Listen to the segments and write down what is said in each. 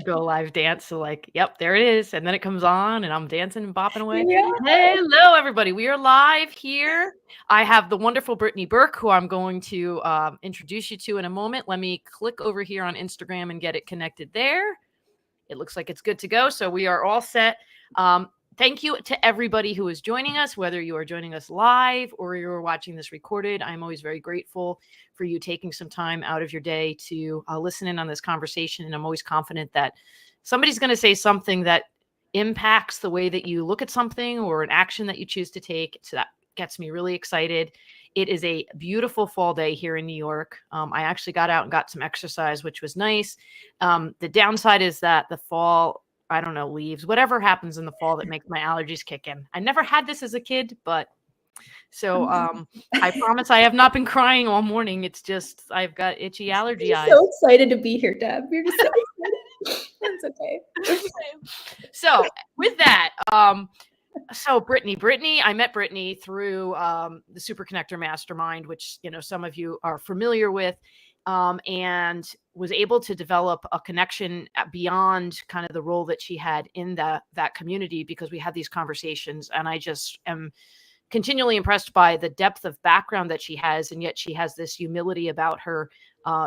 go live dance. So like, yep, there it is. And then it comes on and I'm dancing and bopping away. Yeah. Hello, everybody. We are live here. I have the wonderful Brittany Burke, who I'm going to introduce you to in a moment. Let me click over here on Instagram and get it connected there. It looks like it's good to go. So we are all set. Thank you to everybody who is joining us, whether you are joining us live or you're watching this recorded. I'm always very grateful for you taking some time out of your day to listen in on this conversation. And I'm always confident that somebody's going to say something that impacts the way that you look at something or an action that you choose to take. So that gets me really excited. It is a beautiful fall day here in New York. I actually got out and got some exercise, which was nice. The downside is that the fall, I don't know, leaves, whatever happens in the fall that makes my allergies kick in. I never had this as a kid, but so I promise I have not been crying all morning. It's just I've got itchy allergy eyes. So excited to be here, Deb. You're just so excited. That's okay. So with that, so Brittany, I met Brittany through the Super Connector Mastermind, which, you know, some of you are familiar with. And was able to develop a connection beyond kind of the role that she had in that community, because we had these conversations, and I just am continually impressed by the depth of background that she has, and yet she has this humility about her.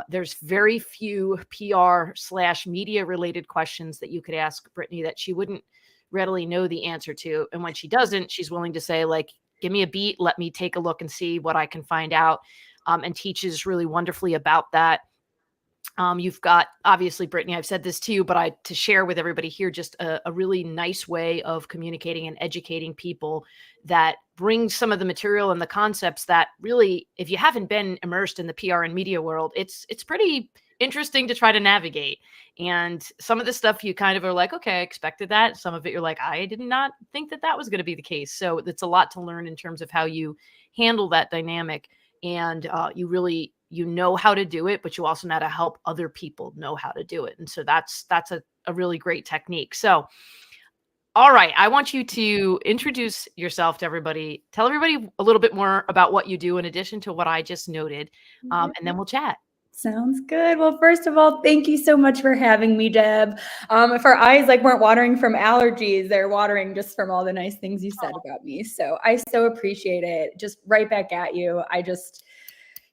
There's very few PR/media related questions that you could ask Brittany that she wouldn't readily know the answer to, and when she doesn't, she's willing to say, like, give me a beat, let me take a look and see what I can find out. And teaches really wonderfully about that. You've got, obviously, Brittany, I've said this to you, but to share with everybody here, just a really nice way of communicating and educating people that brings some of the material and the concepts that really, if you haven't been immersed in the PR and media world, it's pretty interesting to try to navigate. And some of the stuff you kind of are like, okay, I expected that. Some of it you're like, I did not think that was going to be the case. So it's a lot to learn in terms of how you handle that dynamic. And you know how to do it, but you also know how to help other people know how to do it. And so that's a really great technique. So, all right, I want you to introduce yourself to everybody. Tell everybody a little bit more about what you do in addition to what I just noted, and then we'll chat. Sounds good. Well, first of all, thank you so much for having me, Deb. If our eyes weren't watering from allergies, they're watering just from all the nice things you said about me. So I so appreciate it. Just right back at you.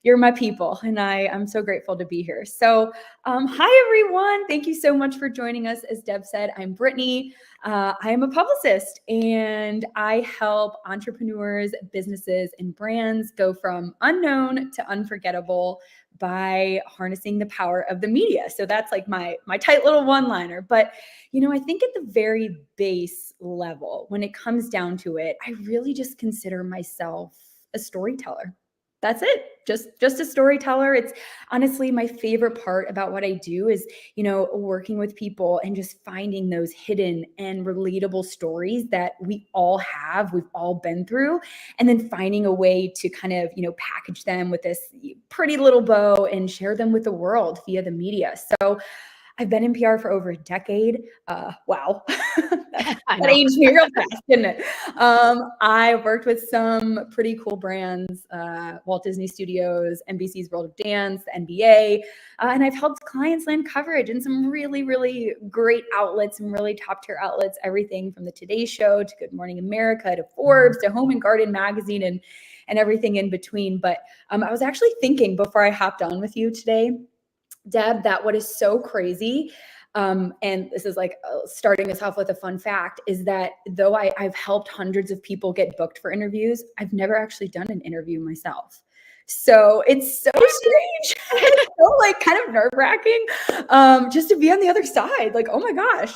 You're my people, and I'm so grateful to be here. So hi, everyone. Thank you so much for joining us. As Deb said, I'm Brittany. I am a publicist, and I help entrepreneurs, businesses, and brands go from unknown to unforgettable by harnessing the power of the media. So that's like my tight little one-liner. But, I think at the very base level, when it comes down to it, I really just consider myself a storyteller. That's it. Just a storyteller. It's honestly my favorite part about what I do is, working with people and just finding those hidden and relatable stories that we all have, we've all been through, and then finding a way to kind of, package them with this pretty little bow and share them with the world via the media. So I've been in PR for over a decade. Wow. that aged me real fast, didn't it? I worked with some pretty cool brands, Walt Disney Studios, NBC's World of Dance, the NBA, and I've helped clients land coverage in some really, really great outlets, some really top tier outlets, everything from the Today Show to Good Morning America to Forbes to Home and Garden magazine and everything in between. But I was actually thinking before I hopped on with you today, Deb, that what is so crazy, and this is starting us off with a fun fact, is that though I've helped hundreds of people get booked for interviews, I've never actually done an interview myself. So it's so strange. It's so kind of nerve-wracking just to be on the other side. Oh my gosh.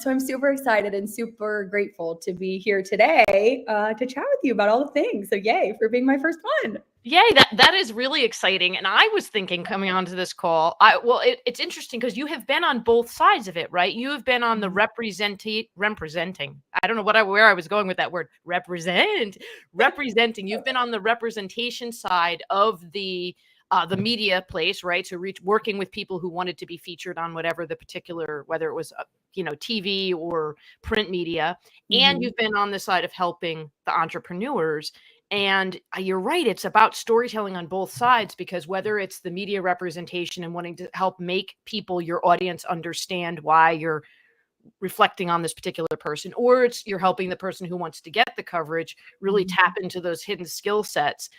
So I'm super excited and super grateful to be here today to chat with you about all the things. So yay for being my first one. Yay, that is really exciting. And I was thinking coming onto this call, it's interesting because you have been on both sides of it, right? You have been on the representing. I don't know where I was going with that word, representing. You've been on the representation side of the media place, right? So working with people who wanted to be featured on whatever the particular, whether it was, TV or print media. And you've been on the side of helping the entrepreneurs. And you're right, it's about storytelling on both sides, because whether it's the media representation and wanting to help make people, your audience, understand why you're reflecting on this particular person, or it's you're helping the person who wants to get the coverage really tap into those hidden skill sets.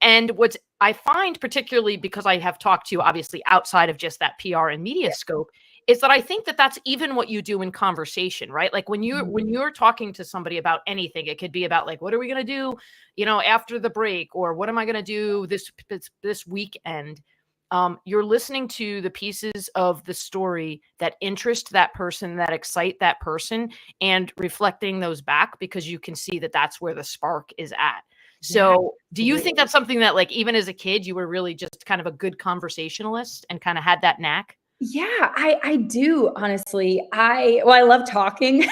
And what I find, particularly because I have talked to you obviously outside of just that PR and media scope, is that I think that that's even what you do in conversation, right? Like when you're talking to somebody about anything, it could be about like, what are we going to do, after the break, or what am I going to do this weekend? You're listening to the pieces of the story that interest that person, that excite that person, and reflecting those back, because you can see that that's where the spark is at. So do you think that's something that, like, even as a kid, you were really just kind of a good conversationalist and kind of had that knack? Yeah, I do, honestly. I love talking.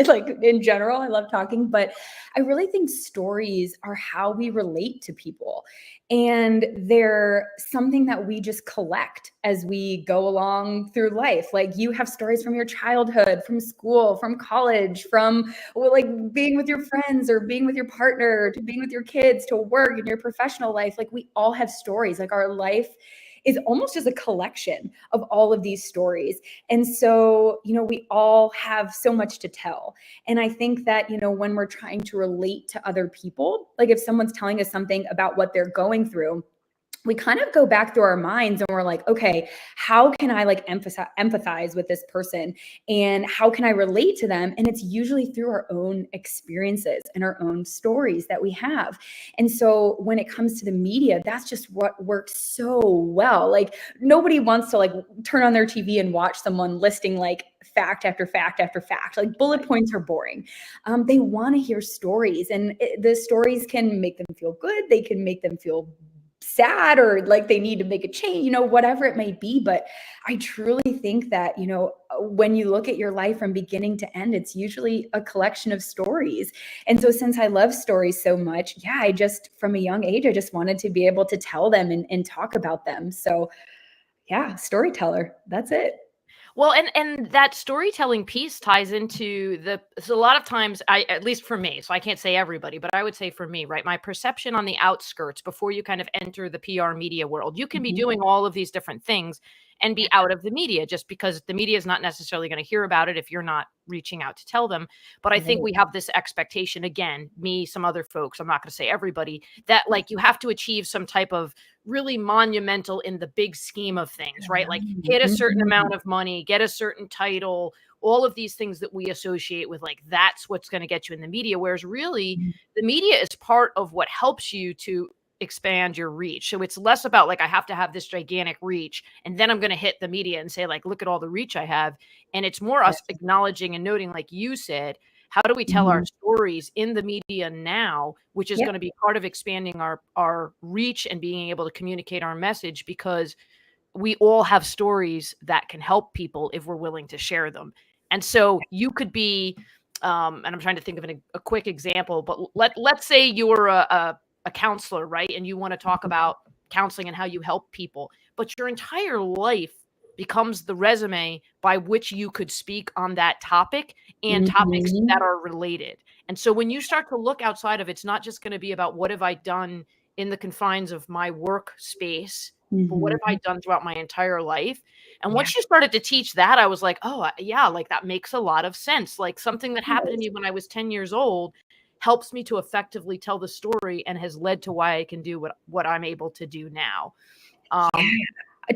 Like in general, I love talking, but I really think stories are how we relate to people. And they're something that we just collect as we go along through life. Like you have stories from your childhood, from school, from college, from like being with your friends or being with your partner, to being with your kids, to work in your professional life. Like we all have stories. Like our life is almost just a collection of all of these stories. And so, we all have so much to tell. And I think that, when we're trying to relate to other people, like if someone's telling us something about what they're going through, we kind of go back through our minds and we're like, okay, how can I like empathize with this person, and how can I relate to them? And it's usually through our own experiences and our own stories that we have. And so when it comes to the media, that's just what works so well. Like nobody wants to like turn on their TV and watch someone listing like fact after fact after fact. Like bullet points are boring. They want to hear stories, and the stories can make them feel good. They can make them feel sad, or like they need to make a change, whatever it may be. But I truly think that, when you look at your life from beginning to end, it's usually a collection of stories. And so since I love stories so much, I just, from a young age, I just wanted to be able to tell them and talk about them. So storyteller, that's it. Well, and that storytelling piece ties into so a lot of times, at least for me, so I can't say everybody, but I would say for me, right? My perception on the outskirts before you kind of enter the PR media world, you can be doing all of these different things and be out of the media, just because the media is not necessarily going to hear about it if you're not reaching out to tell them. But I think we have this expectation, again, me, some other folks, I'm not going to say everybody, that like you have to achieve some type of really monumental in the big scheme of things, right? Like hit a certain amount of money, get a certain title, all of these things that we associate with like, that's what's going to get you in the media. Whereas really the media is part of what helps you to expand your reach. So it's less about like, I have to have this gigantic reach, and then I'm going to hit the media and say like, look at all the reach I have. And it's more us acknowledging and noting, like you said, how do we tell our stories in the media now, which is going to be part of expanding our reach and being able to communicate our message, because we all have stories that can help people if we're willing to share them. And so you could be, and I'm trying to think of a quick example, but let's say you're a counselor, right? And you want to talk about counseling and how you help people, but your entire life becomes the resume by which you could speak on that topic and topics that are related. And so when you start to look outside of, it's not just going to be about what have I done in the confines of my work space, but what have I done throughout my entire life? And once you started to teach that, I was like, oh yeah, like that makes a lot of sense. Like something that happened to me when I was 10 years old helps me to effectively tell the story and has led to why I can do what I'm able to do now.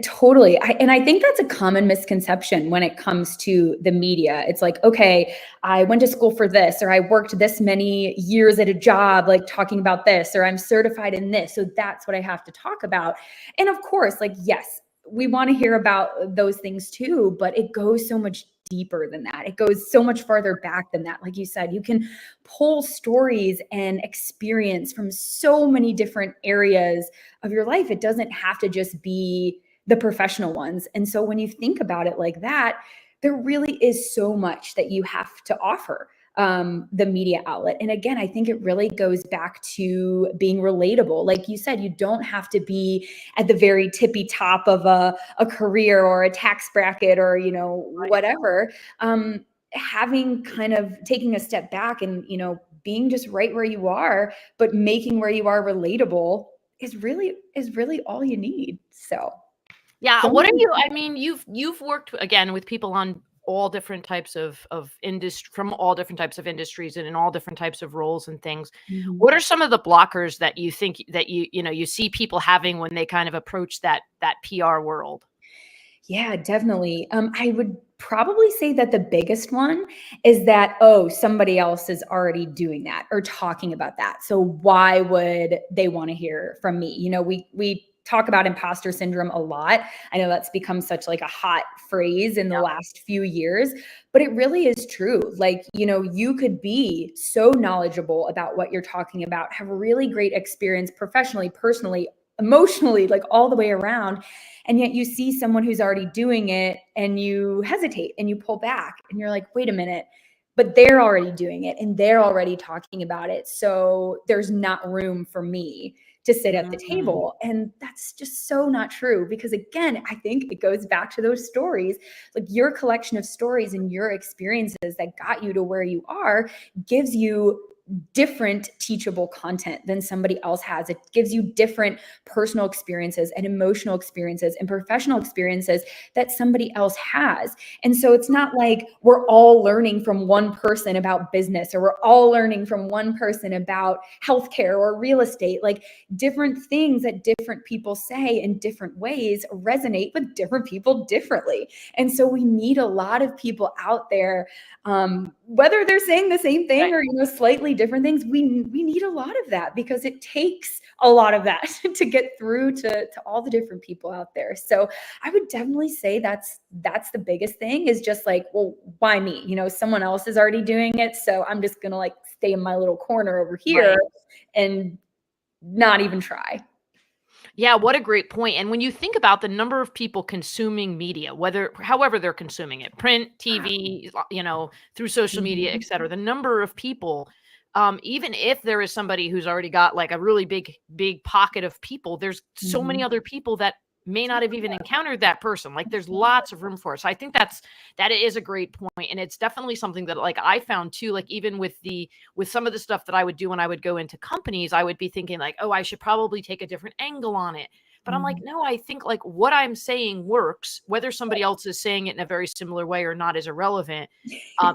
Totally. And I think that's a common misconception when it comes to the media. It's like, okay, I went to school for this, or I worked this many years at a job, like talking about this, or I'm certified in this, so that's what I have to talk about. And of course, like, yes, we want to hear about those things too, but it goes so much deeper than that. It goes so much farther back than that. Like you said, you can pull stories and experience from so many different areas of your life. It doesn't have to just be the professional ones. And so when you think about it like that, there really is so much that you have to offer the media outlet. And again, I think it really goes back to being relatable. Like you said, you don't have to be at the very tippy top of a career or a tax bracket or, whatever. Having kind of taking a step back and, being just right where you are, but making where you are relatable is really all you need. So yeah, what are you, I mean, you've worked again with people on all different types of industry, from all different types of industries and in all different types of roles and things. What are some of the blockers that you think that you see people having when they kind of approach that PR world? Yeah, definitely. I would probably say that the biggest one is that, oh, somebody else is already doing that or talking about that. So why would they want to hear from me? You know, we talk about imposter syndrome a lot. I know that's become such like a hot phrase in the last few years, but it really is true. Like, you know, you could be so knowledgeable about what you're talking about, have a really great experience professionally, personally, emotionally, like all the way around. And yet you see someone who's already doing it and you hesitate and you pull back and you're like, wait a minute, but they're already doing it and they're already talking about it. So there's not room for me to sit at the table. And that's just so not true, because again, I think it goes back to those stories. Like your collection of stories and your experiences that got you to where you are gives you different teachable content than somebody else has. It gives you different personal experiences and emotional experiences and professional experiences that somebody else has. And so it's not like we're all learning from one person about business, or we're all learning from one person about healthcare or real estate. Like different things that different people say in different ways resonate with different people differently. And so we need a lot of people out there, whether they're saying the same thing or, you know, slightly different things. We need a lot of that, because it takes a lot of that to get through to all the different people out there. So I would definitely say that's the biggest thing, is just like, well, why me? You know, someone else is already doing it, so I'm just gonna like stay in my little corner over here and not even try. Yeah, what a great point. And when you think about the number of people consuming media, however they're consuming it, print, TV, you know, through social media, et cetera, the number of people, even if there is somebody who's already got like a really big pocket of people, there's so many other people that may not have even encountered that person. Like there's lots of room for it. So I think that is a great point. And it's definitely something that like I found too, like even with some of the stuff that I would do when I would go into companies, I would be thinking like, oh, I should probably take a different angle on it. But I'm like, no, I think like what I'm saying works. Whether somebody else is saying it in a very similar way or not is irrelevant.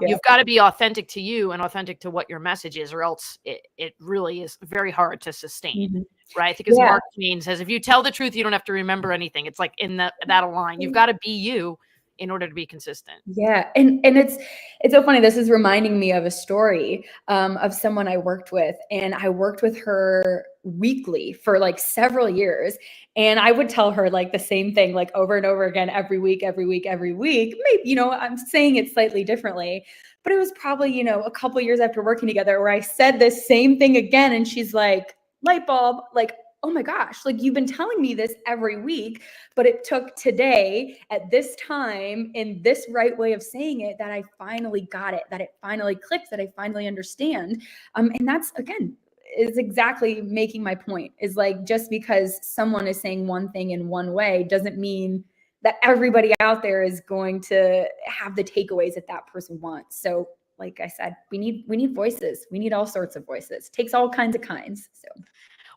You've got to be authentic to you and authentic to what your message is, or else it really is very hard to sustain. Right? I think as Mark Twain says, if you tell the truth, you don't have to remember anything. It's like in that line, you've got to be you in order to be consistent. Yeah. And it's so funny. This is reminding me of a story of someone I worked with, and I worked with her weekly for like several years. And I would tell her like the same thing, like over and over again, every week. Maybe, you know, I'm saying it slightly differently, but it was probably, you know, a couple years after working together where I said this same thing again. And she's like, light bulb, like, oh my gosh, like you've been telling me this every week, but it took today at this time in this right way of saying it that I finally got it, that it finally clicked, that I finally understand. And that's, again, is exactly making my point, is like, just because someone is saying one thing in one way doesn't mean that everybody out there is going to have the takeaways that that person wants. So like I said, we need voices. We need all sorts of voices. It takes all kinds of kinds. So.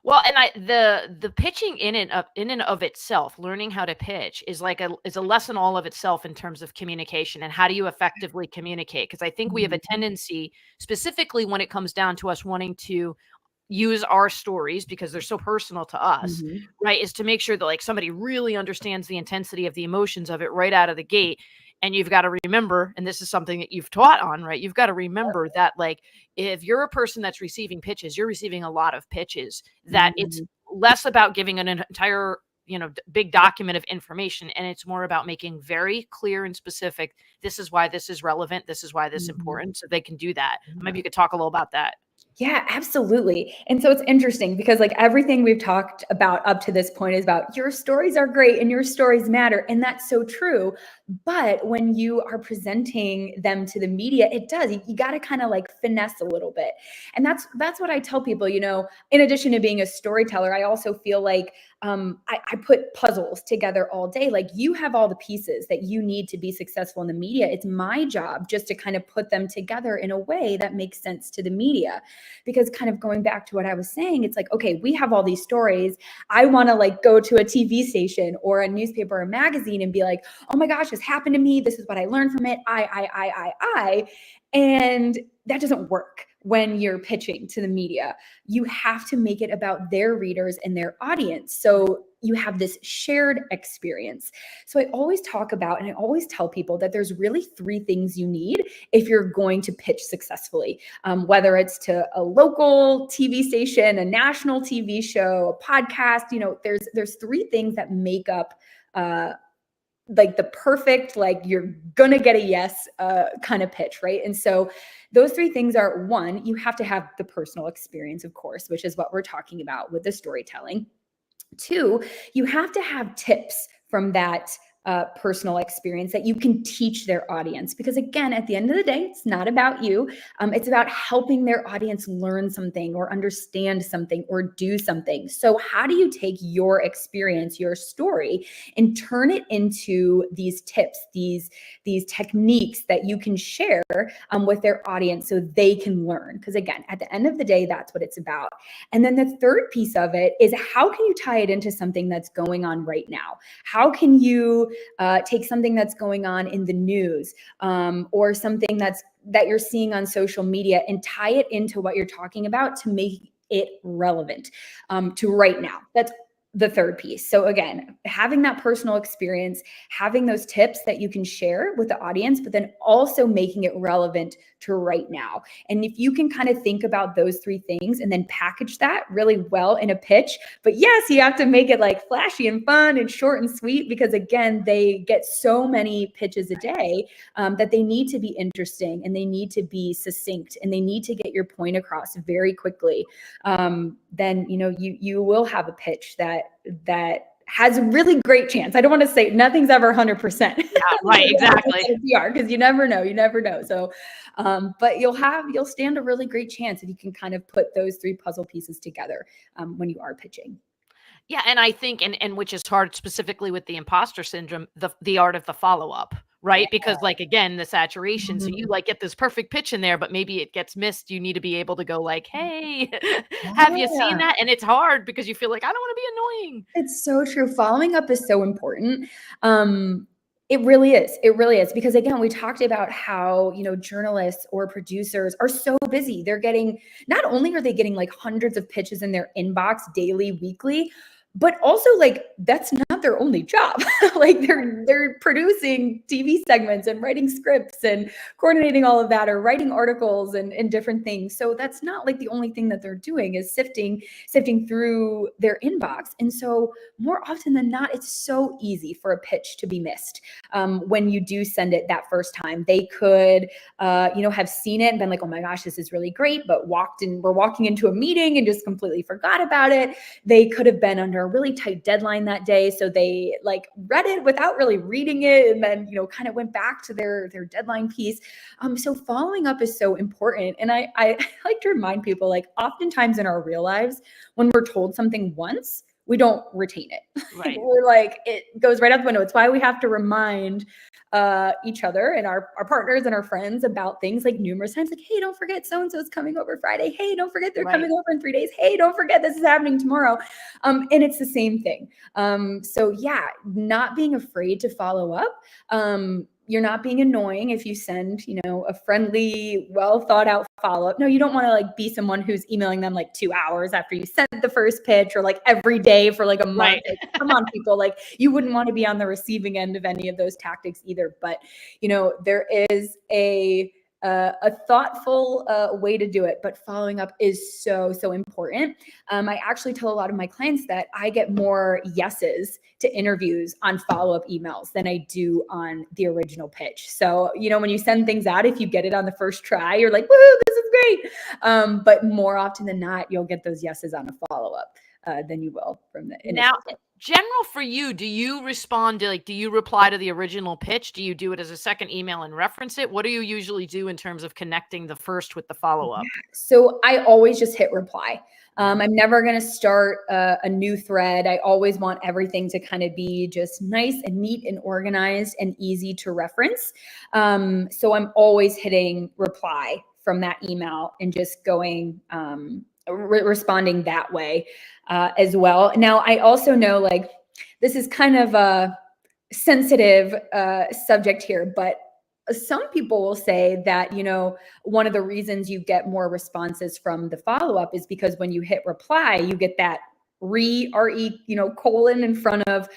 Well, and the pitching in and of itself, learning how to pitch is like is a lesson all of itself in terms of communication and how do you effectively communicate? Because I think we have a tendency, specifically when it comes down to us wanting to use our stories because they're so personal to us, right? Is to make sure that like somebody really understands the intensity of the emotions of it right out of the gate. And you've got to remember, and this is something that you've taught on, right? You've got to remember that like, if you're a person that's receiving pitches, you're receiving a lot of pitches, that it's less about giving an entire, you know, big document of information. And it's more about making very clear and specific, this is why this is relevant. This is why this is important. So they can do that. Maybe you could talk a little about that. Yeah, absolutely. And so it's interesting because like everything we've talked about up to this point is about your stories are great and your stories matter. And that's so true. But when you are presenting them to the media, it does. You got to kind of like finesse a little bit. And that's what I tell people, you know, in addition to being a storyteller, I also feel like I put puzzles together all day. Like you have all the pieces that you need to be successful in the media. It's my job just to kind of put them together in a way that makes sense to the media. Because kind of going back to what I was saying, it's like, okay, we have all these stories. I want to like go to a TV station or a newspaper or a magazine and be like, oh my gosh, this happened to me. This is what I learned from it. And that doesn't work when you're pitching to the media. You have to make it about their readers and their audience. So you have this shared experience. So I always talk about, and I always tell people that there's really 3 things you need if you're going to pitch successfully, whether it's to a local TV station, a national TV show, a podcast. You know, there's 3 things that make up like the perfect, like you're gonna get a yes kind of pitch, right? And so those 3 things are: 1, you have to have the personal experience, of course, which is what we're talking about with the storytelling. 2, you have to have tips from that personal experience that you can teach their audience. Because again, at the end of the day, it's not about you. It's about helping their audience learn something or understand something or do something. So how do you take your experience, your story, and turn it into these tips, these techniques that you can share with their audience so they can learn? Because again, at the end of the day, that's what it's about. And then the third piece of it is, how can you tie it into something that's going on right now? How can you take something that's going on in the news or something that you're seeing on social media and tie it into what you're talking about to make it relevant to right now? That's the third piece. So again, having that personal experience, having those tips that you can share with the audience, but then also making it relevant to right now. And if you can kind of think about those 3 things and then package that really well in a pitch, but yes, you have to make it like flashy and fun and short and sweet, because again, they get so many pitches a day that they need to be interesting and they need to be succinct and they need to get your point across very quickly. Then, you know, you will have a pitch that has a really great chance. I don't want to say nothing's ever 100%. Yeah, right, exactly. Because you never know. So, but you'll stand a really great chance if you can kind of put those 3 puzzle pieces together when you are pitching. Yeah, and I think, and which is hard specifically with the imposter syndrome, the art of the follow-up, right? Yeah. Because like, again, the saturation, so you like get this perfect pitch in there, but maybe it gets missed. You need to be able to go like, hey, have you seen that? And it's hard because you feel like, I don't want to be annoying. It's so true. Following up is so important. It really is. It really is. Because again, we talked about how, you know, journalists or producers are so busy. They're getting, not only are they getting like hundreds of pitches in their inbox daily, weekly, but also like that's not their only job. Like they're producing TV segments and writing scripts and coordinating all of that, or writing articles and different things. So that's not like the only thing that they're doing is sifting through their inbox. And so more often than not, it's so easy for a pitch to be missed. When you do send it that first time, they could, have seen it and been like, oh my gosh, this is really great, but we're walking into a meeting and just completely forgot about it. They could have been under a really tight deadline that day. So they like read it without really reading it. And then, kind of went back to their deadline piece. So following up is so important. And I like to remind people, like oftentimes in our real lives, when we're told something once, we don't retain it. Right. We're like, it goes right out the window. It's why we have to remind each other and our partners and our friends about things like numerous times, like, hey, don't forget so-and-so is coming over Friday. Hey, don't forget they're coming over in 3 days. Hey, don't forget this is happening tomorrow. And it's the same thing. So yeah, not being afraid to follow up. You're not being annoying if you send, a friendly, well thought out follow-up. No, you don't want to like be someone who's emailing them like 2 hours after you sent the first pitch, or like every day for like a month. Right. Like, come on, people, like you wouldn't want to be on the receiving end of any of those tactics either. But, there is a thoughtful way to do it, but following up is so important. I actually tell a lot of my clients that I get more yeses to interviews on follow-up emails than I do on the original pitch. So, when you send things out, if you get it on the first try, you're like, woo, this is great. But more often than not, you'll get those yeses on a follow-up. than you will from the Now, initial pitch. general for you, do you respond to do you reply to the original pitch? Do you do it as a second email and reference it? What do you usually do in terms of connecting the first with the follow-up? So I always just hit reply. I'm never going to start a new thread. I always want everything to kind of be just nice and neat and organized and easy to reference. So I'm always hitting reply from that email and just going, responding that way as well. Now, I also know like this is kind of a sensitive subject here, but some people will say that, you know, one of the reasons you get more responses from the follow-up is because when you hit reply, you get that re, you know, colon in front of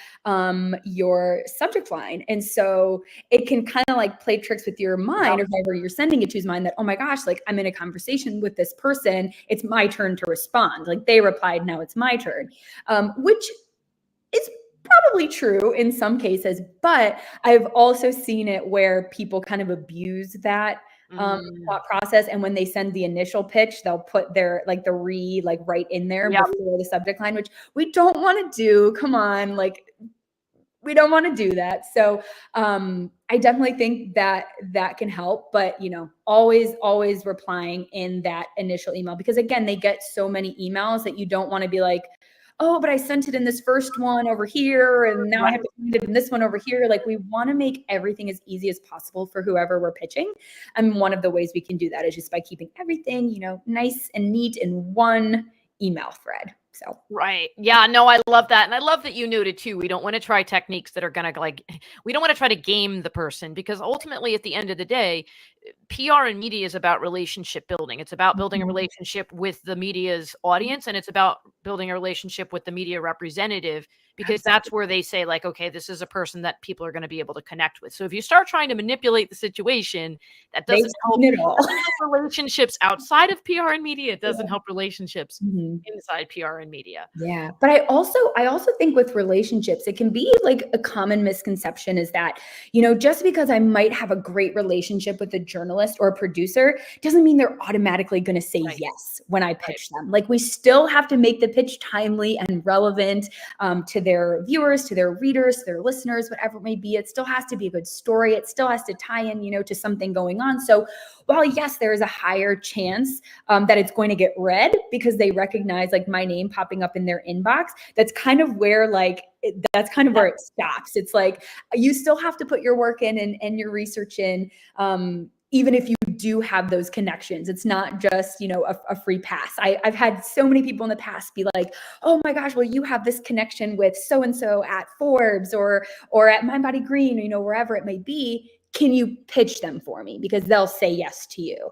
your subject line. And so it can kind of like play tricks with your mind, or whoever you're sending it to's mind, that, oh my gosh, like I'm in a conversation with this person. It's my turn to respond. Like they replied, now it's my turn, which is probably true in some cases, but I've also seen it where people kind of abuse that thought process. And when they send the initial pitch, they'll put their like the like right in there before the subject line, which we don't want to do. Come on, like we don't want to do that. So I definitely think that that can help, but you know, always replying in that initial email, because again, they get so many emails that you don't want to be like, oh, but I sent it in this first one over here, and now I have to send it in this one over here. Like we want to make everything as easy as possible for whoever we're pitching. And one of the ways we can do that is just by keeping everything, you know, nice and neat in one email thread. So right. Yeah, no, I love that. And I love that you noted too, we don't want to try techniques that are going to like, we don't want to try to game the person, because ultimately at the end of the day, PR and media is about relationship building. It's about building a relationship with the media's audience, and it's about building a relationship with the media representative, because that's where they say like, okay, this is a person that people are going to be able to connect with. So if you start trying to manipulate the situation, that doesn't help relationships outside of PR and media. It doesn't help relationships inside PR and media. Yeah. But I also think with relationships, it can be like a common misconception is that, you know, just because I might have a great relationship with a journalist or a producer doesn't mean they're automatically going to say yes when I pitch them. Like we still have to make the pitch timely and relevant to their viewers, to their readers, to their listeners, whatever it may be. It still has to be a good story. It still has to tie in, you know, to something going on. So while yes, there is a higher chance that it's going to get read because they recognize like my name popping up in their inbox, that's kind of where like, that's kind of where it stops. It's like, you still have to put your work in and your research in, even if you do have those connections. It's not just, you know, a free pass. I've had so many people in the past be like, oh my gosh, well, you have this connection with so-and-so at Forbes or at mindbodygreen, you know, wherever it may be. Can you pitch them for me? Because they'll say yes to you.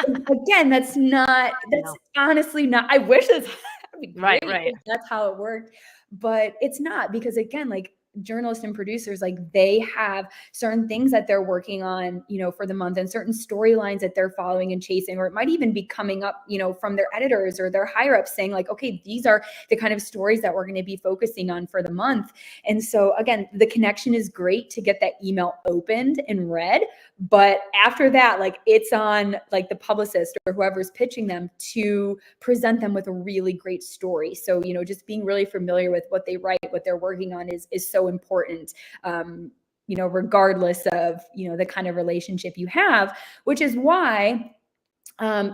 Again, that's honestly not, I wish it's right. That's how it worked, but it's not, because again, like journalists and producers, like they have certain things that they're working on, you know, for the month, and certain storylines that they're following and chasing, or it might even be coming up, you know, from their editors or their higher ups saying like, okay, these are the kind of stories that we're going to be focusing on for the month. And so again, the connection is great to get that email opened and read, but after that, like it's on like the publicist or whoever's pitching them to present them with a really great story. So, you know, just being really familiar with what they write, what they're working on is so important, you know, regardless of, you know, the kind of relationship you have, which is why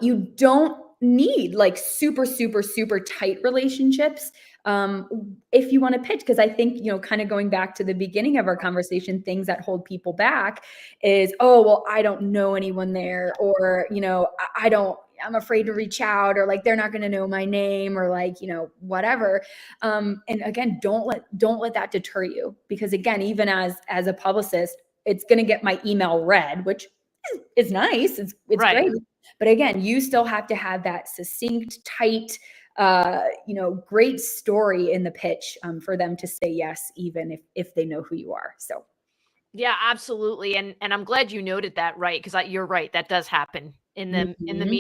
you don't need like super tight relationships if you want to pitch. Because I think, you know, kind of going back to the beginning of our conversation, things that hold people back is, oh, well, I don't know anyone there, or, you know, I'm afraid to reach out, or like they're not going to know my name, or like, you know, whatever. And again, don't let that deter you, because again, even as a publicist, it's going to get my email read, which is nice. It's great. But again, you still have to have that succinct, tight, you know, great story in the pitch for them to say yes, even if they know who you are. So. Yeah, absolutely. And I'm glad you noted that, right? Because you're right. That does happen in the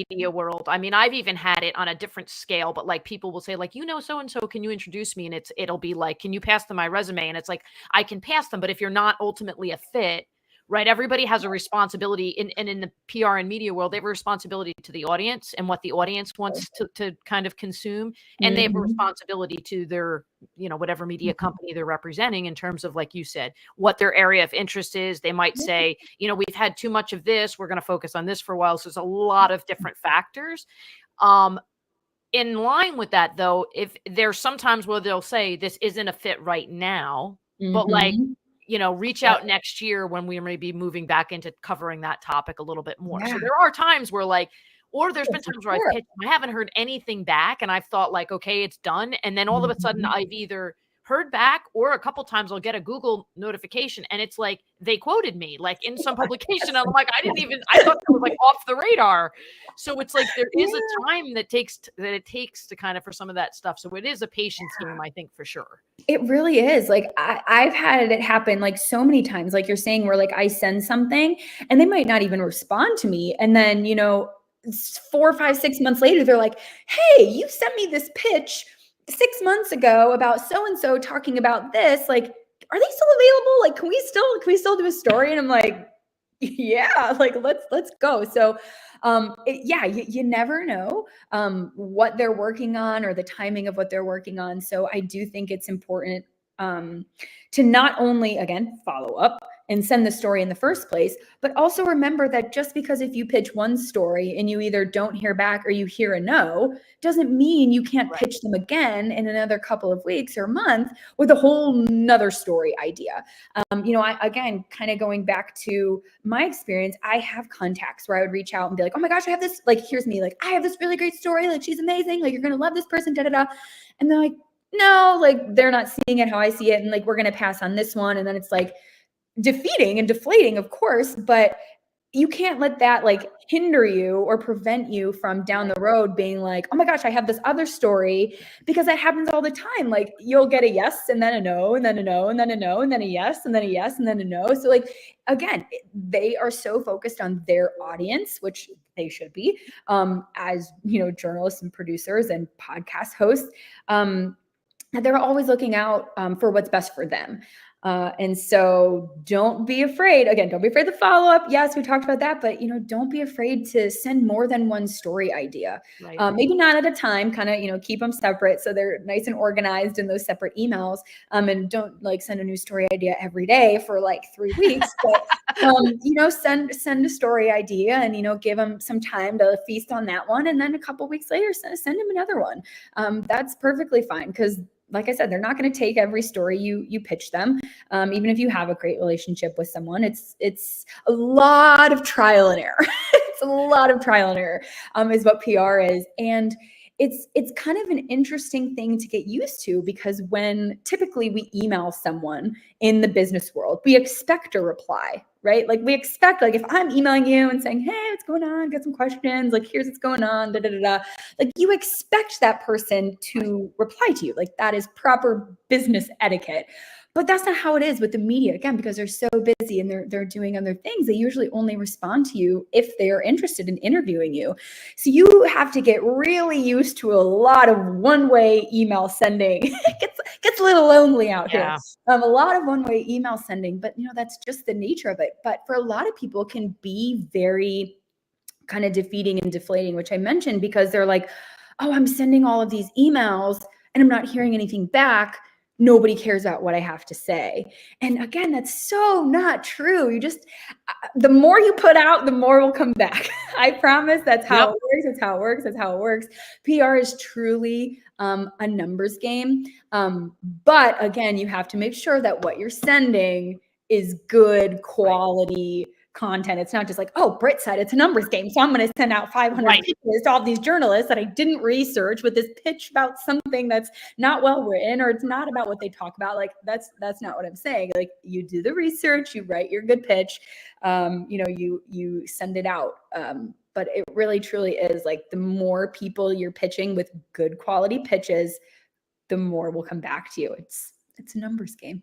media world. I mean, I've even had it on a different scale, but like people will say like, you know, so-and-so, can you introduce me? And it'll be like, can you pass them my resume? And it's like, I can pass them, but if you're not ultimately a fit, right? Everybody has a responsibility and in the PR and media world, they have a responsibility to the audience and what the audience wants to kind of consume. And they have a responsibility to their, whatever media company they're representing in terms of, like you said, what their area of interest is. They might say, we've had too much of this. We're going to focus on this for a while. So there's a lot of different factors. In line with that, though, if there's sometimes where they'll say this isn't a fit right now, but like, reach out next year when we may be moving back into covering that topic a little bit more. So there are times where or there's been times where I've pitched, I haven't heard anything back and I've thought like, okay, it's done. And then all of a sudden I've either heard back or a couple times I'll get a Google notification and it's like, they quoted me like in some publication. And I'm like, I thought that was like off the radar. So it's like, there is a time that it takes to kind of for some of that stuff. So it is a patience game, I think, for sure. It really is. Like I've had it happen like so many times, like you're saying, where like I send something and they might not even respond to me. And then, 4, 5, 6 months later, they're like, hey, you sent me this pitch 6 months ago about so-and-so talking about this. Like, are they still available? Like, can we still do a story? And I'm like, yeah, like, let's go. So, you never know, what they're working on or the timing of what they're working on. So I do think it's important, to not only, again, follow up and send the story in the first place, but also remember that just because if you pitch one story and you either don't hear back or you hear a no, doesn't mean you can't pitch them again in another couple of weeks or month with a whole nother story idea. Again, kind of going back to my experience, I have contacts where I would reach out and be like, oh my gosh, I have this, like, here's me, like, I have this really great story. Like, she's amazing. Like, you're going to love this person, da, da, da. And they're like, no, like, they're not seeing it how I see it. And like, we're going to pass on this one. And then it's like, defeating and deflating, of course, but you can't let that like hinder you or prevent you from down the road being like, oh my gosh, I have this other story, because that happens all the time. Like, you'll get a yes and then a no and then a no and then a no and then a yes and then a yes and then a no. So like, again, they are so focused on their audience, which they should be, as journalists and producers and podcast hosts, they're always looking out for what's best for them. And so don't be afraid. Again, don't be afraid to follow up. Yes, we talked about that, but don't be afraid to send more than one story idea. Right. Maybe not at a time, kind of, keep them separate so they're nice and organized in those separate emails. And don't like send a new story idea every day for like 3 weeks, but send a story idea and, give them some time to feast on that one. And then a couple weeks later, send them another one. That's perfectly fine, because like I said, they're not going to take every story you pitch them. Even if you have a great relationship with someone, it's a lot of trial and error. It's a lot of trial and error, is what PR is. And it's kind of an interesting thing to get used to, because when typically we email someone in the business world, we expect a reply, right? Like, we expect, like, if I'm emailing you and saying, hey, what's going on? Got some questions. Like, here's what's going on. Da, da, da, da. Like, you expect that person to reply to you. Like, that is proper business etiquette. But that's not how it is with the media, again, because they're so busy and they're doing other things. They usually only respond to you if they are interested in interviewing you. So you have to get really used to a lot of one-way email sending. It gets a little lonely out here. A lot of one-way email sending, but that's just the nature of it. But for a lot of people, it can be very kind of defeating and deflating, which I mentioned, because they're like, oh, I'm sending all of these emails and I'm not hearing anything back. Nobody cares about what I have to say. And again, that's so not true. You just, the more you put out, the more will come back. I promise that's how it works. That's how it works. That's how it works. PR is truly a numbers game. But again, you have to make sure that what you're sending is good quality content. It's not just like, oh, Britt said it's a numbers game, so I'm going to send out 500 pitches to all these journalists that I didn't research with this pitch about something that's not well written, or it's not about what they talk about. Like, that's not what I'm saying. Like, you do the research, you write your good pitch, you send it out. But it really truly is like, the more people you're pitching with good quality pitches, the more will come back to you. It's a numbers game.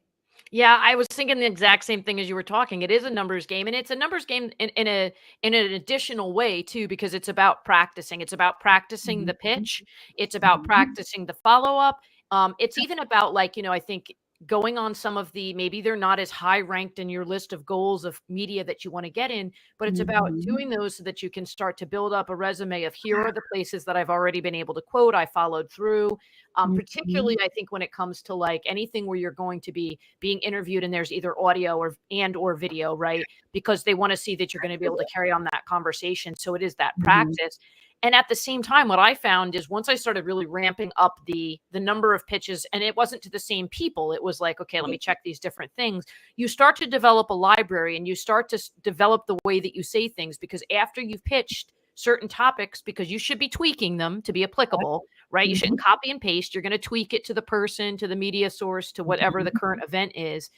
Yeah, I was thinking the exact same thing as you were talking. It is a numbers game, and it's a numbers game in an additional way too, because it's about practicing. It's about practicing the pitch. It's about practicing the follow-up. It's even about, like, I think going on some of the, maybe they're not as high ranked in your list of goals of media that you want to get in, but it's about doing those so that you can start to build up a resume of, here are the places that I've already been able to quote, I followed through. Particularly, I think when it comes to like anything where you're going to be being interviewed and there's either audio or video, right? Because they want to see that you're going to be able to carry on that conversation. So it is that practice. And at the same time, what I found is once I started really ramping up the number of pitches, and it wasn't to the same people, it was like, okay, let me check these different things. You start to develop a library and you start to develop the way that you say things, because after you've pitched certain topics, because you should be tweaking them to be applicable, right? You shouldn't copy and paste. You're going to tweak it to the person, to the media source, to whatever the current event is.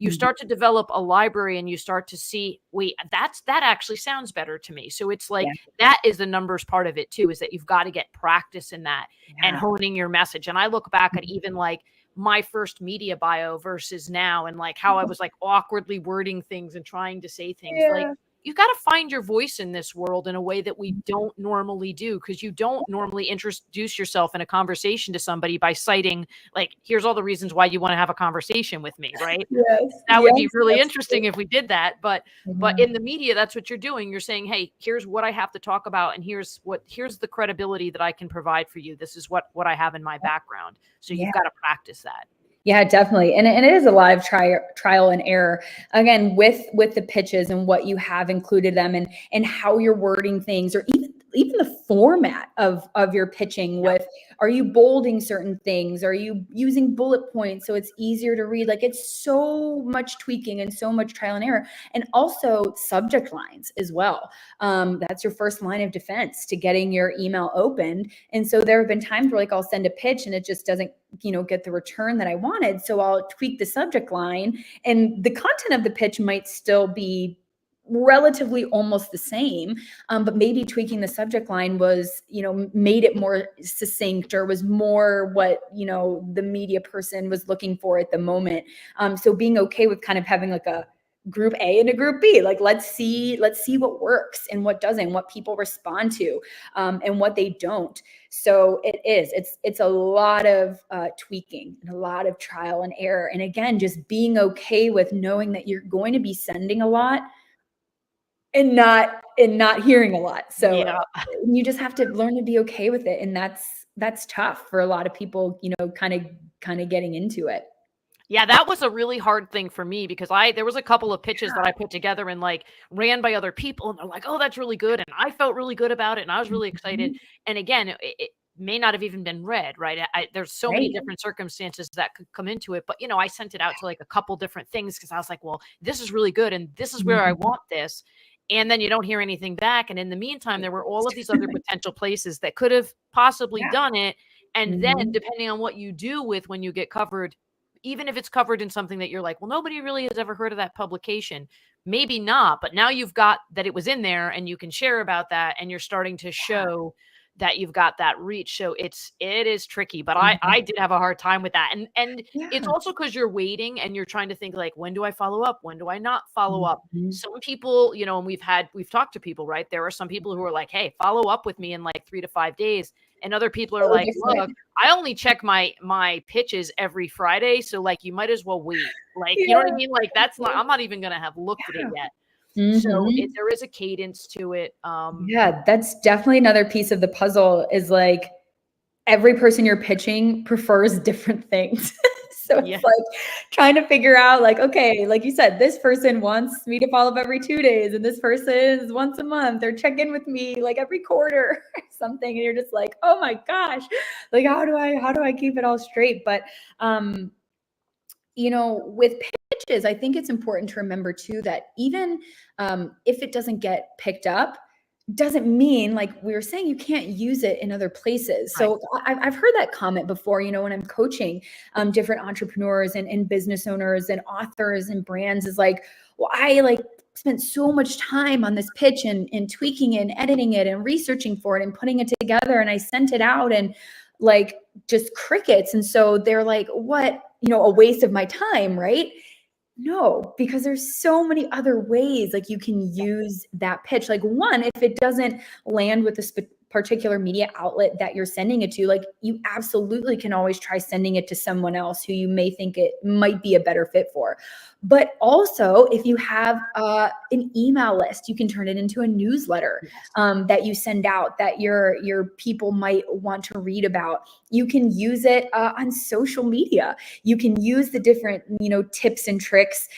You start to develop a library and you start to see, wait, that actually sounds better to me. So it's like, that is the numbers part of it too, is that you've got to get practice in that and honing your message. And I look back at even like my first media bio versus now, and like how I was like awkwardly wording things and trying to say things like, you got to find your voice in this world in a way that we don't normally do, because you don't normally introduce yourself in a conversation to somebody by citing like, here's all the reasons why you want to have a conversation with me, right? That would be really interesting if we did that. But in the media, that's what you're doing. You're saying, hey, here's what I have to talk about, and here's the credibility that I can provide for you. This is what I have in my background. So you've got to practice that. Yeah, definitely. And it is a lot of trial and error, again, with the pitches and what you have included them and how you're wording things, or even the format of your pitching. With, are you bolding certain things? Are you using bullet points so it's easier to read? Like, it's so much tweaking and so much trial and error. And also subject lines as well. That's your first line of defense to getting your email opened. And so there have been times where like I'll send a pitch and it just doesn't, get the return that I wanted. So I'll tweak the subject line, and the content of the pitch might still be relatively almost the same, but maybe tweaking the subject line was, made it more succinct, or was more what, the media person was looking for at the moment. So being okay with kind of having like a group A and a group B, like, let's see what works and what doesn't, what people respond to, and what they don't. So it's a lot of tweaking and a lot of trial and error. And again, just being okay with knowing that you're going to be sending a lot and not hearing a lot. So you just have to learn to be okay with it. And that's tough for a lot of people, kind of getting into it. Yeah, that was a really hard thing for me, because there was a couple of pitches that I put together and like ran by other people, and they're like, oh, that's really good. And I felt really good about it, and I was really excited. And again, it may not have even been read, right? There's so many different circumstances that could come into it. But, I sent it out to like a couple different things, because I was like, well, this is really good, and this is where I want this. And then you don't hear anything back. And in the meantime, there were all of these other potential places that could have possibly done it. And then depending on what you do with when you get covered, even if it's covered in something that you're like, well, nobody really has ever heard of that publication, maybe not, but now you've got that it was in there and you can share about that, and you're starting to show that you've got that reach. So it is tricky, but I did have a hard time with that. And it's also because you're waiting and you're trying to think like, when do I follow up? When do I not follow up? Some people, and we've talked to people, right? There are some people who are like, hey, follow up with me in like 3 to 5 days. And other people are like, look, I only check my pitches every Friday. So like, you might as well wait. Like, you know what I mean? Like, I'm not even going to have looked at it yet. So there is a cadence to it. That's definitely another piece of the puzzle, is like, every person you're pitching prefers different things. So it's like trying to figure out like, okay, like you said, this person wants me to follow up every 2 days, and this person is once a month, or check in with me like every quarter or something. And you're just like, oh my gosh, like, how do I keep it all straight? But, with pitches, I think it's important to remember too, that even if it doesn't get picked up, doesn't mean, like we were saying, you can't use it in other places. So I've heard that comment before, when I'm coaching different entrepreneurs and business owners and authors and brands, is like, well, I like spent so much time on this pitch and tweaking it and editing it and researching for it and putting it together, and I sent it out and like just crickets. And so they're like, what, a waste of my time, right? No, because there's so many other ways like you can use that pitch. Like, one, if it doesn't land with a particular media outlet that you're sending it to, like you absolutely can always try sending it to someone else who you may think it might be a better fit for. But also, if you have an email list, you can turn it into a newsletter that you send out that your people might want to read about. You can use it on social media. You can use the different, tips and tricks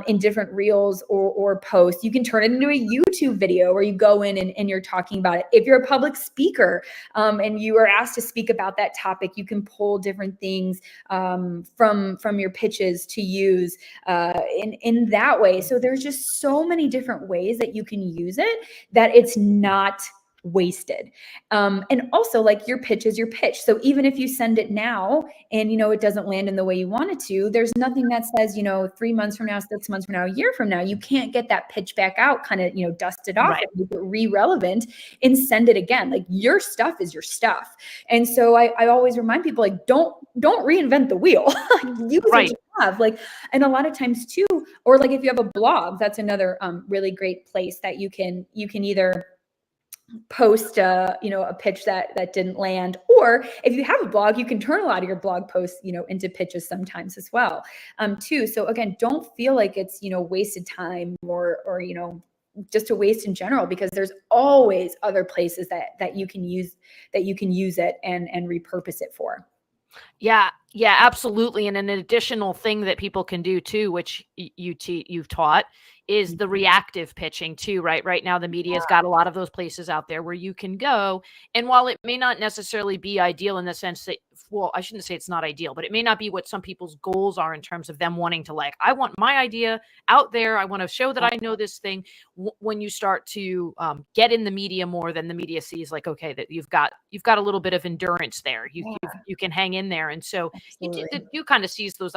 in different reels or posts. You can turn it into a YouTube video where you go in and you're talking about it. If you're a public speaker and you are asked to speak about that topic, you can pull different things from your pitches to use in that way. So there's just so many different ways that you can use it that it's not wasted. And also, like, your pitch is your pitch. So even if you send it now and, it doesn't land in the way you want it to, there's nothing that says, 3 months from now, 6 months from now, a year from now, you can't get that pitch back out, kind of, dust it off, Right. and make it re-relevant and send it again. Like, your stuff is your stuff. And so I always remind people, like, don't reinvent the wheel. Use what you have. Like, and a lot of times too, or like if you have a blog, that's another really great place that you can either post a pitch that didn't land, or if you have a blog, you can turn a lot of your blog posts into pitches sometimes as well too. So again, don't feel like it's wasted time or just a waste in general, because there's always other places that you can use it and repurpose it for. Yeah, absolutely. And an additional thing that people can do too, which you've taught, is the reactive pitching too, right? Right now, the media's got a lot of those places out there where you can go. And while it may not necessarily be ideal in the sense that, well, I shouldn't say it's not ideal, but it may not be what some people's goals are in terms of them wanting to, like, I want my idea out there. I want to show that I know this thing. When you start to get in the media more, than the media sees, like, okay, that you've got a little bit of endurance there. You can hang in there. And so you kind of seize those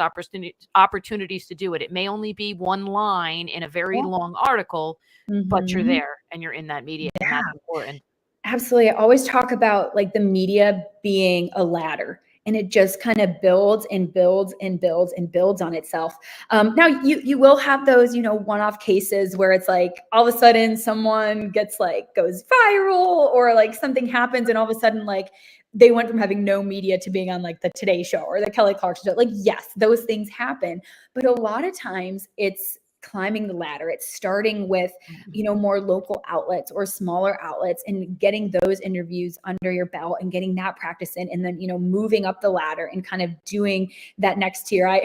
opportunities to do it. It may only be one line in a very long article, but you're there and you're in that media, and that's important. Absolutely. I always talk about, like, the media being a ladder, and it just kind of builds and builds and builds and builds on itself. Now you will have those, one-off cases where it's like all of a sudden someone goes viral, or like something happens and all of a sudden, like, they went from having no media to being on, like, the Today Show or the Kelly Clarkson Show. Like, yes, those things happen, but a lot of times it's climbing the ladder. It's starting with, more local outlets or smaller outlets, and getting those interviews under your belt and getting that practice in, and then, moving up the ladder and kind of doing that next tier.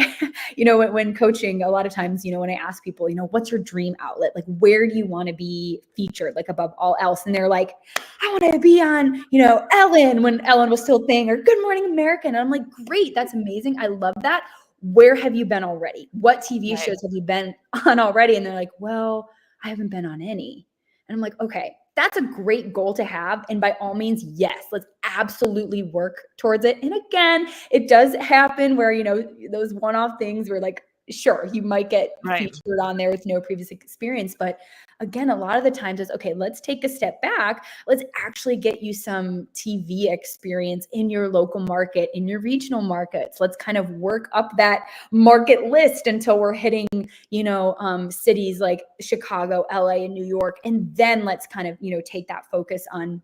When coaching, a lot of times, when I ask people, what's your dream outlet? Like, where do you want to be featured, like, above all else? And they're like, I want to be on, Ellen, when Ellen was still a thing, or Good Morning America. And I'm like, great, that's amazing. I love that. Where have you been already? What TV shows have you been on already? And they're like, well, I haven't been on any. And I'm like, okay, that's a great goal to have. And by all means, yes, let's absolutely work towards it. And again, it does happen where, those one-off things where, like, sure, you might get featured on there with no previous experience. But again, a lot of the times it's, okay, let's take a step back. Let's actually get you some TV experience in your local market, in your regional markets. Let's kind of work up that market list until we're hitting, cities like Chicago, LA, and New York. And then let's kind of, take that focus on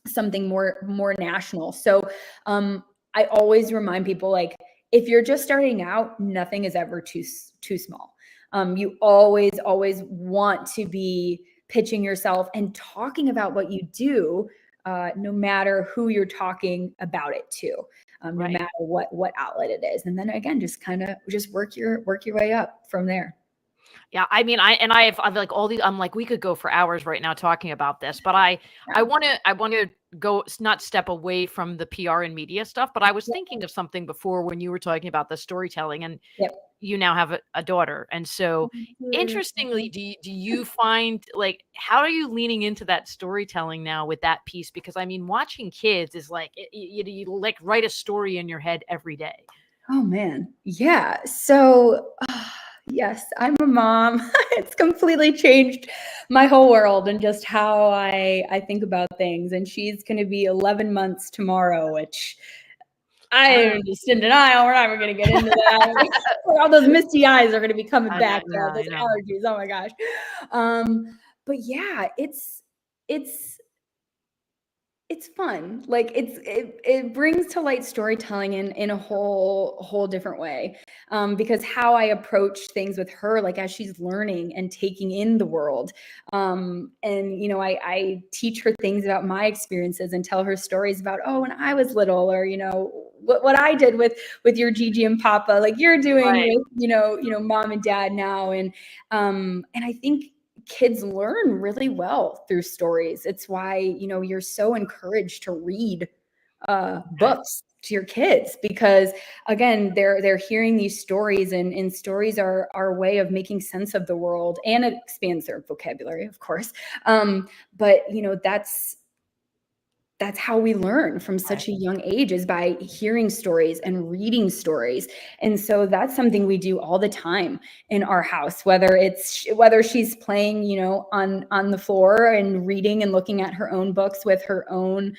something more national. So I always remind people, like, if you're just starting out, nothing is ever too small. You always want to be pitching yourself and talking about what you do, no matter who you're talking about it to, no matter what outlet it is. And then again, just work your way up from there. Yeah, I mean, I've like all these. I'm like, we could go for hours right now talking about this, but I want to go, not step away from the PR and media stuff. But I was thinking of something before when you were talking about the storytelling, and you now have a daughter, and so interestingly, do you find, like, how are you leaning into that storytelling now with that piece? Because I mean, watching kids is like you like write a story in your head every day. Oh man, yeah. So. Yes, I'm a mom. It's completely changed my whole world and just how I think about things. And she's going to be 11 months tomorrow, which I'm just in denial. We're not even going to get into that. All those misty eyes are going to be coming back. Those allergies. Oh my gosh. But yeah, it's it's fun. Like it brings to light storytelling in a whole different way. Because how I approach things with her, like as she's learning and taking in the world. And you know, I teach her things about my experiences and tell her stories about, oh, when I was little, or you know, what I did with your Gigi and Papa, like you're doing Right. with, you know, mom and dad now. And I think kids learn really well through stories. It's why, you know, you're so encouraged to read books to your kids, because again, they're hearing these stories, and stories are our way of making sense of the world, and it expands their vocabulary, of course. But you know, that's how we learn from such a young age, is by hearing stories and reading stories. And so that's something we do all the time in our house, whether she's playing, you know, on the floor and reading and looking at her own books with her own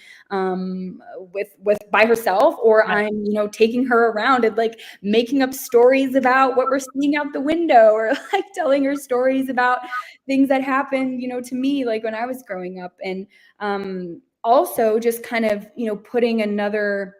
with by herself, or I'm, you know, taking her around and like making up stories about what we're seeing out the window, or like telling her stories about things that happened, you know, to me, like when I was growing up. And also just kind of, you know, putting another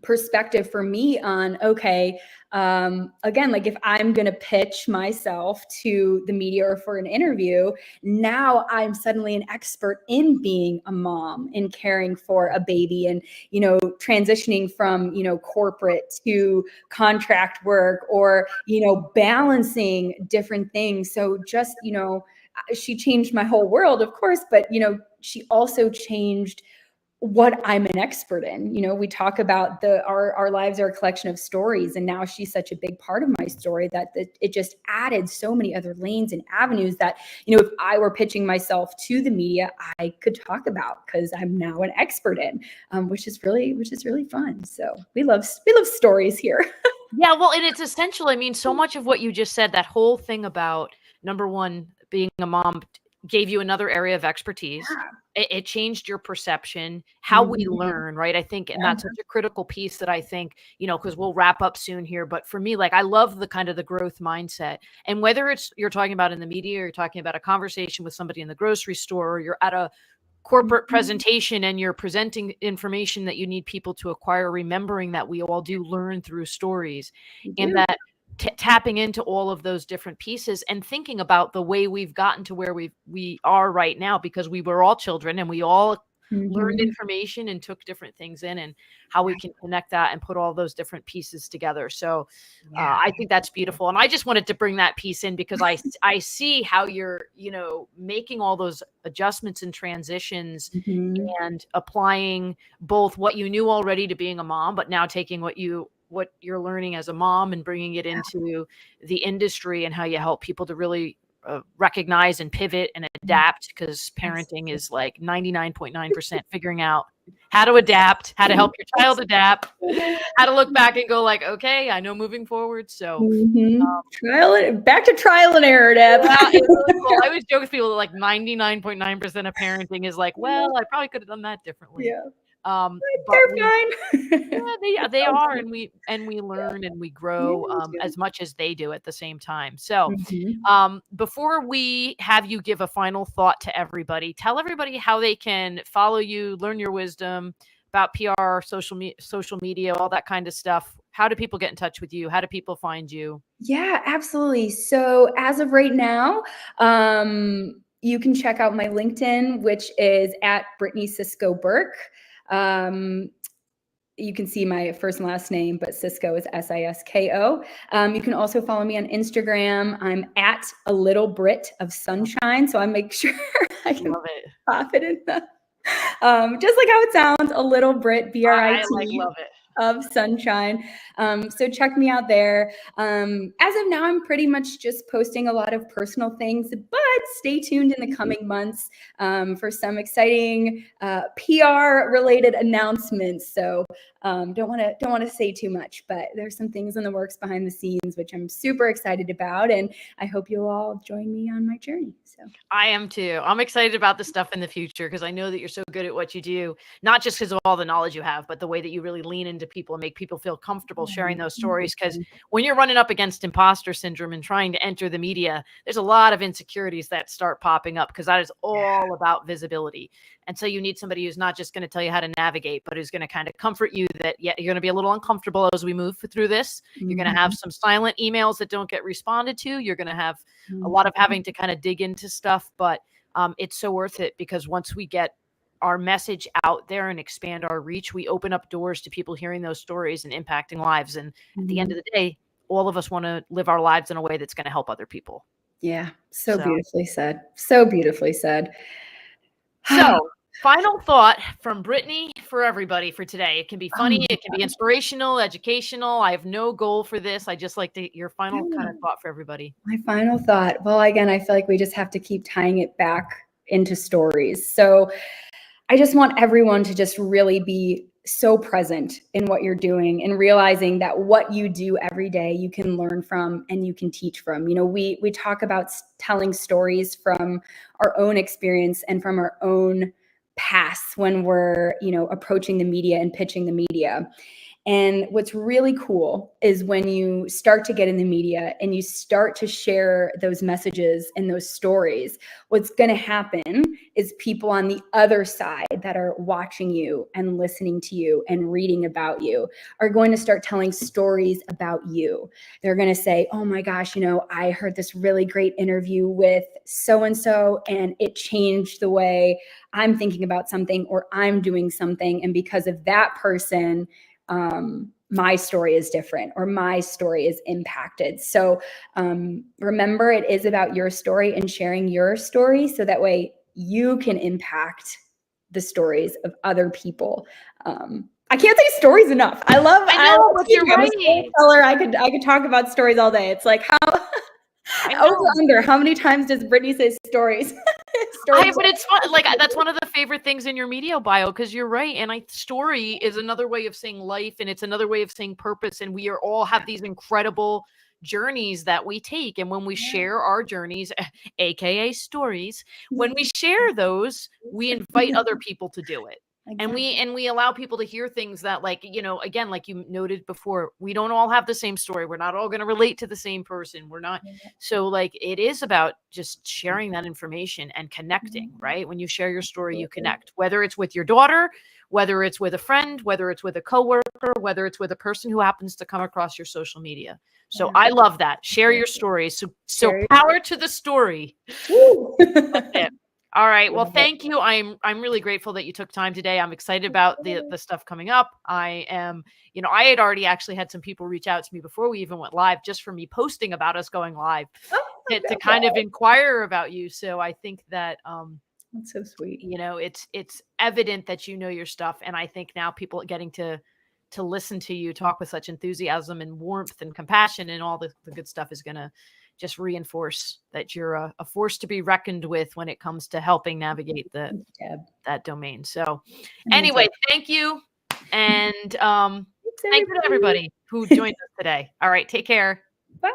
perspective for me on, okay, again, like if I'm going to pitch myself to the media or for an interview, now I'm suddenly an expert in being a mom and caring for a baby, and, you know, transitioning from, you know, corporate to contract work, or, you know, balancing different things. So just, you know, she changed my whole world, of course, but, you know, she also changed what I'm an expert in. You know, we talk about our lives are a collection of stories, and now she's such a big part of my story that it just added so many other lanes and avenues that, you know, if I were pitching myself to the media, I could talk about, because I'm now an expert in, which is really fun. So we love stories here. Yeah, well, and it's essential. I mean, so much of what you just said, that whole thing about, number one, being a mom gave you another area of expertise. It changed your perception, how we learn, right? I think, and that's such a critical piece that I think, you know, because we'll wrap up soon here. But for me, like, I love the kind of the growth mindset. And whether it's you're talking about in the media, or you're talking about a conversation with somebody in the grocery store, or you're at a corporate presentation and you're presenting information that you need people to acquire, remembering that we all do learn through stories, and that tapping into all of those different pieces and thinking about the way we've gotten to where we are right now, because we were all children and we all learned information and took different things in, and how we can connect that and put all those different pieces together. So I think that's beautiful. And I just wanted to bring that piece in, because I see how you're, you know, making all those adjustments and transitions, and applying both what you knew already to being a mom, but now taking what you're learning as a mom and bringing it into the industry, and how you help people to really recognize and pivot and adapt, because parenting is like 99.9% figuring out how to adapt, how to help your child adapt, how to look back and go like, okay, I know moving forward. So back to trial and error, Deb. Yeah, it's really cool. I always joke with people that like 99.9% of parenting is like, well, I probably could have done that differently. They're fine. They are, and we learn and we grow as much as they do at the same time. So before we have you give a final thought to everybody, tell everybody how they can follow you, learn your wisdom about PR, social media, all that kind of stuff. How do people get in touch with you? How do people find you? Yeah, absolutely. So as of right now, you can check out my LinkedIn, which is at Brittany Cisco Burke. You can see my first and last name, but Cisco is Sisko. You can also follow me on Instagram. I'm at a little Brit of sunshine. So I make sure I can pop it in the, just like how it sounds, a little Brit, BRIT. I love it. Of sunshine. So check me out there. As of now, I'm pretty much just posting a lot of personal things, but stay tuned in the coming months for some exciting PR related announcements. So Don't want to say too much, but there's some things in the works behind the scenes, which I'm super excited about. And I hope you'll all join me on my journey. So I am too. I'm excited about the stuff in the future because I know that you're so good at what you do, not just because of all the knowledge you have, but the way that you really lean into people and make people feel comfortable sharing those stories. Because when you're running up against imposter syndrome and trying to enter the media, there's a lot of insecurities that start popping up because that is all about visibility. And so you need somebody who's not just going to tell you how to navigate, but who's going to kind of comfort you that, yeah, you're going to be a little uncomfortable as we move through this. You're going to have some silent emails that don't get responded to. You're going to have a lot of having to kind of dig into stuff, but it's so worth it because once we get our message out there and expand our reach, we open up doors to people hearing those stories and impacting lives. And at the end of the day, all of us want to live our lives in a way that's going to help other people. Yeah. So beautifully said. So beautifully said. So final thought from Brittany for everybody for today. It can be funny. It can be inspirational, educational. I have no goal for this. I just like to your final kind of thought for everybody. My final thought. Well, again, I feel like we just have to keep tying it back into stories. So I just want everyone to just really be so present in what you're doing and realizing that what you do every day, you can learn from and you can teach from. You know, we talk about telling stories from our own experience and from our own past when we're, you know, approaching the media and pitching the media. And what's really cool is when you start to get in the media and you start to share those messages and those stories, what's going to happen is people on the other side that are watching you and listening to you and reading about you are going to start telling stories about you. They're going to say, oh my gosh, you know, I heard this really great interview with so-and-so and it changed the way I'm thinking about something or I'm doing something. And because of that person, my story is different or my story is impacted. So remember, it is about your story and sharing your story so that way you can impact the stories of other people. I can't say stories enough. I know, but you're right. I could talk about stories all day. It's like how many times does Brittany say stories? But it's fun. Like that's one of the favorite things in your media bio because you're right. And story is another way of saying life, and it's another way of saying purpose. And we all have these incredible journeys that we take. And when we share our journeys, aka stories, when we share those, we invite other people to do it. Exactly. And we allow people to hear things that, like, you know, again, like you noted before, we don't all have the same story. We're not all going to relate to the same person. We're not. So like, it is about just sharing that information and connecting, right? When you share your story, you connect, whether it's with your daughter, whether it's with a friend, whether it's with a coworker, whether it's with a person who happens to come across your social media. So I love that. Share your stories. So power to the story. That's it. All right. Well, thank you. I'm really grateful that you took time today. I'm excited about the stuff coming up. I am, you know, I had already actually had some people reach out to me before we even went live, just for me posting about us going live to kind of inquire about you. So I think that, that's so sweet. You know, it's evident that you know your stuff. And I think now people are getting to listen to you talk with such enthusiasm and warmth and compassion and all the good stuff is going to just reinforce that you're a force to be reckoned with when it comes to helping navigate that domain. So anyway, thank you. And thank you to everybody who joined us today. All right. Take care. Bye.